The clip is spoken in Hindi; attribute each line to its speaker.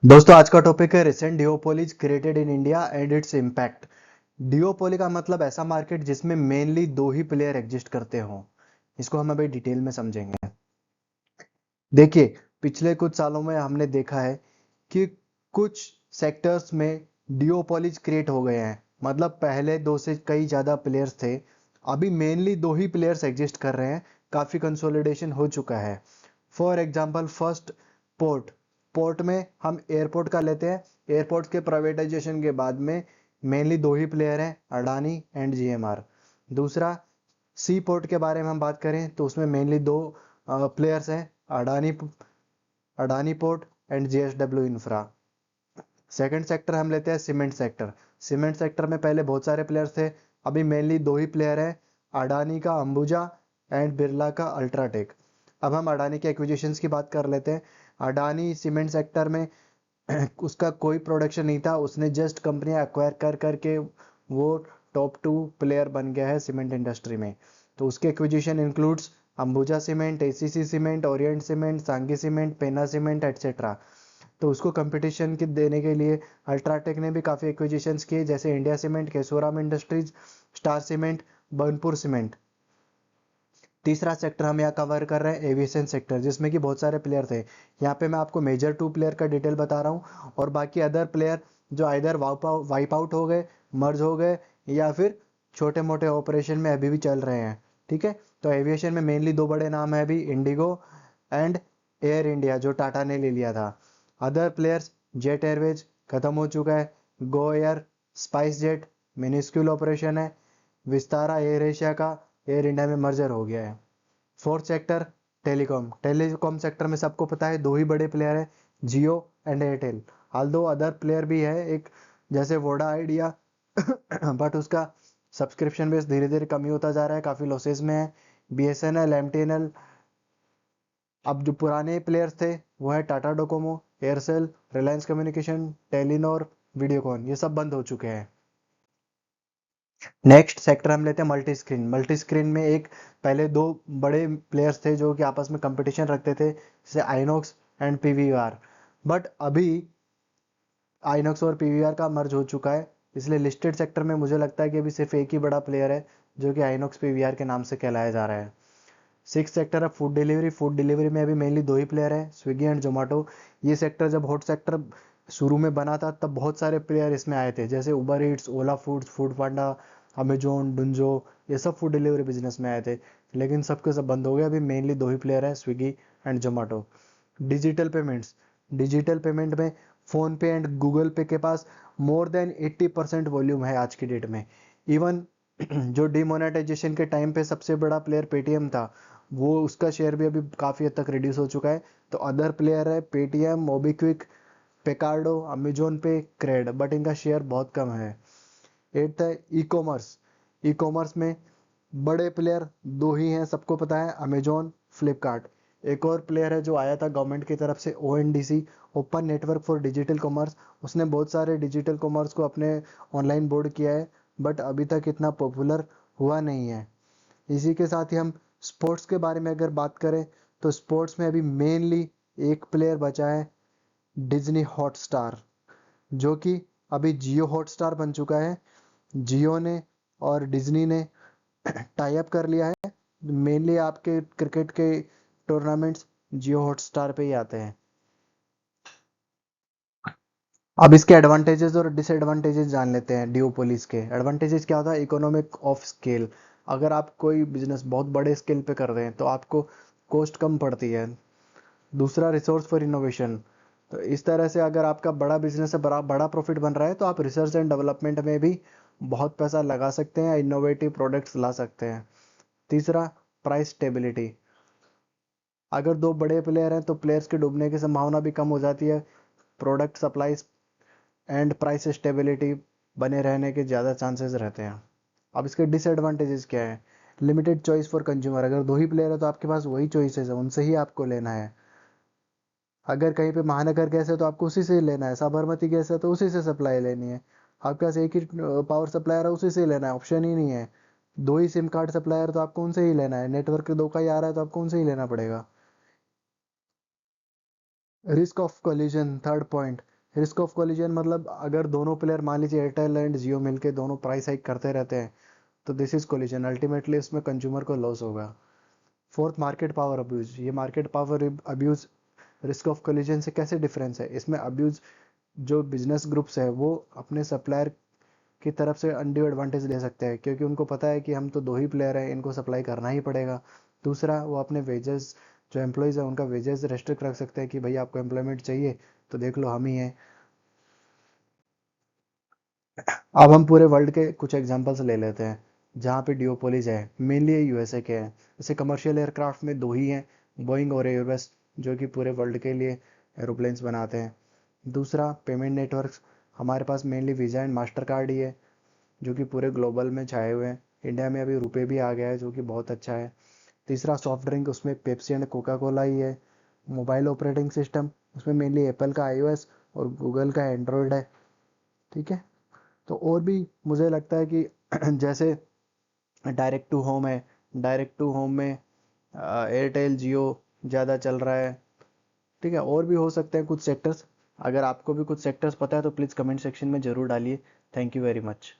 Speaker 1: दोस्तों आज का टॉपिक है recent duopolies created in India and its impact. Duopoly का मतलब ऐसा मार्केट जिसमें मेनली दो ही प्लेयर एग्जिस्ट करते हों। इसको हम अभी डिटेल में समझेंगे। देखिए, पिछले कुछ सालों में हमने देखा है कि कुछ सेक्टर्स में डिओपोलीज क्रिएट हो गए हैं। मतलब पहले दो से कई ज्यादा प्लेयर्स थे, अभी मेनली दो ही प्लेयर्स एग्जिस्ट कर रहे हैं। काफी कंसोलिडेशन हो चुका है। For example first, port. Port में हम एयरपोर्ट का लेते हैं। एयरपोर्ट के प्राइवेटाइजेशन के बाद में मेनली दो ही प्लेयर हैं, अडानी एंड जीएमआर। दूसरा, सी पोर्ट के बारे में हम बात करें तो उसमें मेनली दो प्लेयर्स हैं, Adani Adani port and JSW infra. Second sector हम लेते हैं सीमेंट सेक्टर। सीमेंट सेक्टर में पहले बहुत सारे प्लेयर्स थे, अभी मेनली दो ही प्लेयर हैं, अडानी का अंबुजा एंड बिरला का अल्ट्राटेक। अब हम अडानी के एक्विजिशंस की बात कर लेते हैं। अडानी सीमेंट सेक्टर में उसका कोई प्रोडक्शन नहीं था, उसने जस्ट कंपनियां एक्वायर कर करके वो टॉप 2 प्लेयर बन गया है सीमेंट इंडस्ट्री में। तो उसके acquisition includes Ambuja cement, ACC cement, Orient cement, सांगी सीमेंट, पेना सीमेंट एटसेट्रा। तो उसको कंपटीशन के देने के लिए अल्ट्राटेक ने भी काफ़ी एक्विजिशंस किए, जैसे India cement, Keshoram industries, star cement, Burnpur cement. तीसरा सेक्टर हम यहाँ कवर कर रहे हैं एविएशन सेक्टर, जिसमें कि बहुत सारे प्लेयर थे। यहाँ पे मैं आपको मेजर 2 प्लेयर का डिटेल बता रहा हूँ और बाकी अदर प्लेयर जो आइदर वाइप आउट हो गए, मर्ज हो गए, या फिर छोटे मोटे ऑपरेशन में अभी भी चल रहे हैं। ठीक है, तो एविएशन में मेनली दो बड़े नाम है अभी, इंडिगो एंड एयर इंडिया जो टाटा ने ले लिया था। अदर प्लेयर्स, जेट एयरवेज खत्म हो चुका है, Go Air, spice jet minuscule operation है, विस्तारा एयर एशिया का एयर इंडिया में मर्जर हो गया है। Fourth sector, telecom. Telecom sector में सबको पता है दो ही बड़े प्लेयर हैं, जियो एंड एयरटेल। हाल दो अदर प्लेयर भी है, एक जैसे वोडा आइडिया बट उसका सब्सक्रिप्शन बेस धीरे धीरे कमी होता जा रहा है, काफी लॉसेस में है। BSNL, MTNL. अब जो पुराने प्लेयर्स थे वो है Tata Docomo, Aircel, Reliance communication, Telenor, Videocon, ये सब बंद हो चुके हैं। नेक्स्ट सेक्टर हम लेते हैं मल्टी स्क्रीन। मल्टी स्क्रीन में एक पहले दो बड़े प्लेयर्स थे जो कि आपस में कंपटीशन रखते थे, जैसे आइनॉक्स एंड पीवीआर। बट अभी आइनॉक्स और पीवीआर का मर्ज हो चुका है, इसलिए लिस्टेड सेक्टर में मुझे लगता है कि अभी सिर्फ एक ही बड़ा प्लेयर है जो कि आइनॉक्स पीवीआर के नाम से कहलाया जा रहा है। सिक्स सेक्टर है फूड डिलीवरी। फूड डिलीवरी में अभी मेनली दो ही प्लेयर है, स्विगी एंड जोमेटो। ये सेक्टर जब हॉट सेक्टर शुरू में बना था तब बहुत सारे प्लेयर इसमें आए थे, जैसे उबर ईट्स, ओला फूड्स, फूड पांडा, अमेजोन, डुंजो, ये सब फूड डिलीवरी बिजनेस में आए थे। लेकिन सबके सब बंद हो गए, अभी मेनली दो ही प्लेयर है, Swiggy and Zomato. Digital payments. Digital payment में फोन पे एंड गूगल पे के पास मोर देन 80% वॉल्यूम है आज की डेट में। इवन जो डिमोनेटाइजेशन के टाइम पे सबसे बड़ा प्लेयर पेटीएम था, वो उसका शेयर भी अभी काफी हद तक रिड्यूस हो चुका है। तो अदर प्लेयर है पेटीएम, मोबीक्विक, पेकार्डो, अमेजोन पे, क्रेड, बट इनका शेयर बहुत कम है। एट्थ है ई कॉमर्स। ई कॉमर्स में बड़े प्लेयर दो ही हैं, सबको पता है, अमेजोन, फ्लिपकार्ट। एक और प्लेयर है जो आया था गवर्नमेंट की तरफ से, ONDC, open network for digital commerce. उसने बहुत सारे डिजिटल कॉमर्स को अपने ऑनलाइन बोर्ड किया है, बट अभी तक इतना पॉपुलर हुआ नहीं है। इसी के साथ ही हम स्पोर्ट्स के बारे में अगर बात करें तो स्पोर्ट्स में अभी मेनली एक प्लेयर बचा है, डिज्नी हॉटस्टार, जो कि अभी जियो हॉटस्टार बन चुका है। जियो ने और डिज्नी ने टाई अप कर लिया है। मेनली आपके क्रिकेट के टूर्नामेंट्स जियो हॉटस्टार पे ही आते हैं। अब इसके एडवांटेजेस और डिसएडवांटेजेस जान लेते हैं डिओपोलिस के। एडवांटेजेस क्या होता है? Economic of scale. अगर आप कोई बिजनेस बहुत बड़े स्केल पे कर रहे हैं तो आपको कॉस्ट कम पड़ती है। दूसरा, रिसोर्स फॉर इनोवेशन। तो इस तरह से अगर आपका बड़ा बिजनेस है, बड़ा बड़ा प्रॉफिट बन रहा है, तो आप रिसर्च एंड डेवलपमेंट में भी बहुत पैसा लगा सकते हैं, इनोवेटिव प्रोडक्ट्स ला सकते हैं। तीसरा, प्राइस स्टेबिलिटी। अगर दो बड़े प्लेयर हैं तो प्लेयर्स के डूबने की संभावना भी कम हो जाती है। Product supply and price stability बने रहने के ज़्यादा चांसेस रहते हैं। अब इसके डिसएडवांटेजेस क्या है? Limited choice for consumer. अगर दो ही प्लेयर है तो आपके पास वही चॉइसेस है, उनसे ही आपको लेना है। अगर कहीं पे महानगर गैस है तो आपको उसी से ही लेना है, साबरमती गैस है तो उसी से सप्लाई लेनी है। आपके पास एक ही पावर सप्लायर है, उसी से ही लेना है, ऑप्शन ही नहीं है। दो ही सिम कार्ड सप्लायर तो आपको उनसे ही लेना है, नेटवर्क दो का ही आ रहा है तो आपको उनसे ही लेना पड़ेगा। Risk of collision, third point. Risk of collision मतलब अगर दोनों प्लेयर, मान लीजिए एयरटेल एंड जियो मिलके दोनों प्राइस हाइक करते रहते हैं, तो दिस इज कोलिजन, अल्टीमेटली इसमें कंज्यूमर को लॉस होगा। Fourth, market power abuse. ये market power abuse risk of collusion से कैसे डिफरेंस है? इसमें अब्यूज, जो बिजनेस ग्रुप्स है वो अपने सप्लायर की तरफ से अनड्यू एडवांटेज ले सकते हैं, क्योंकि उनको पता है कि हम तो दो ही प्लेयर हैं, इनको सप्लाई करना ही पड़ेगा। दूसरा, वो अपने वेजेस, जो एम्प्लॉयज़ हैं उनका वेजेस रेस्ट्रिक्ट रख सकते हैं कि भाई आपको एम्प्लॉयमेंट चाहिए तो देख लो हम ही हैं। अब हम पूरे वर्ल्ड के कुछ एग्जांपल्स ले लेते हैं जहाँ पे डिओपोलीज है, मेनली ये यूएसए के हैं। जैसे कमर्शियल एयरक्राफ्ट में दो ही हैं, बोइंग और एयरबस, जो कि पूरे वर्ल्ड के लिए एरोप्लेन्स बनाते हैं। दूसरा, पेमेंट नेटवर्क्स, हमारे पास mainly Visa and Mastercard ही है, जो कि पूरे ग्लोबल में छाए हुए हैं। इंडिया में अभी रुपए भी आ गया है, जो कि बहुत अच्छा है। तीसरा, सॉफ्ट ड्रिंक, उसमें पेप्सी एंड कोका कोला ही है। मोबाइल ऑपरेटिंग सिस्टम, उसमें मेनली एप्पल का आईओएस और गूगल का एंड्रॉयड है। ठीक है। तो और भी मुझे लगता है कि जैसे डायरेक्ट टू होम है, डायरेक्ट टू होम में एयरटेल जियो ज़्यादा चल रहा है। ठीक है, और भी हो सकते हैं कुछ सेक्टर्स। अगर आपको भी कुछ सेक्टर्स पता है तो प्लीज़ कमेंट सेक्शन में ज़रूर डालिए। Thank you very much.